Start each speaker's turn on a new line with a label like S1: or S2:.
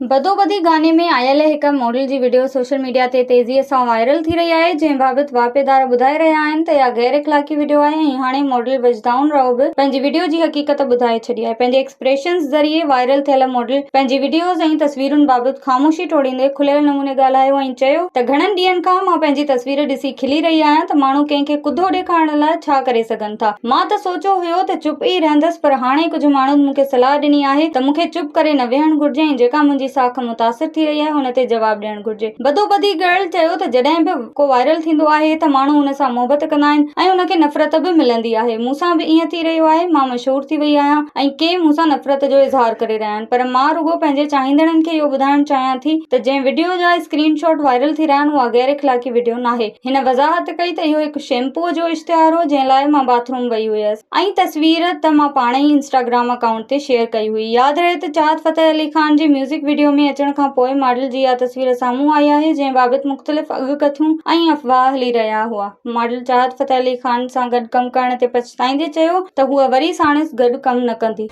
S1: बदोबदी गाने में आयल हिक मॉडल जी वीडियो सोशल मीडिया ते तेज़ीअ सां वायरल थी रही आहे, जंहिं बाबति वाक़ेदार ॿुधाए रहिया आहिनि त इहा गैर इख़लाक़ी वीडियो आहे ऐं हाणे मॉडल वजदाउन राव बि पंहिंजी वीडियो जी हक़ीक़त ॿुधाए छॾी आहे। पंहिंजे एक्सप्रेशन्स ज़रिए वायरल थियल मॉडल पंहिंजी वीडियोज़ ऐं तस्वीरुनि बाबति ख़ामोशी तोड़ींदे खुलियल नमूने ॻाल्हायो ऐं चयो त घणनि ॾींहंनि खां मां पंहिंजी तस्वीर ॾिसी खिली रही आहियां त माण्हू कंहिंखे कुधो ॾेखारण लाइ छा करे सघनि था। मां त सोचियो हुयो त चुप ई रहंदसि, पर हाणे कुझु माण्हुनि मूंखे सलाह ॾिनी आहे त मूंखे चुप करे न वेहणु घुर्जे ऐं जेका मुंहिंजी साख मुतासिर थी रही आहे हुन ते जवाब ॾियणु घुर्जे। बदोबदी गर्ल चयो त जॾहिं बि को वायरल थींदो आहे त माण्हू हुन सां मोहबत कंदा आहिनि ऐं हुनखे नफ़रत बि मिलंदी आहे। मूंसां बि ईअं थी रहियो आहे, मां मशहूर थी वई आहियां ऐं के मूंसां नफ़रत जो इज़हार करे रहिया आहिनि, पर मां रुगो पंहिंजे चाहींदड़नि खे इहो ॿुधाइणु चाहियां थी त जंहिं वीडियो जा स्क्रीनशॉट वायरल थी रहिया आहिनि उहा गैर इख़लाक़ी वीडियो नाहे। हिन वज़ाहत कई त इहो हिकु शैम्पूअ जो इश्तिहार हो जंहिं लाइ मां बाथरूम वई हुयसि ऐं तस्वीर त मां पाणे ई इंस्टाग्राम अकाउंट ते शेयर कई हुई। यादि रहे त चाहत फ़तेह अली ख़ान जी म्यूज़िक वीडियो में अचण खां पोइ मॉडल जी इहा तस्वीर साम्हूं आई आहे, जंहिं बाबति मुख़्तलिफ़ अॻकथियूं ऐं अफ़वाह हली रहिया हुआ। मॉडल चाहत फ़तेह अली ख़ान सां गॾु कमु करण ते पछताईंदे चयो त हूअ वरी साणुसि गॾु कमु न कंदी।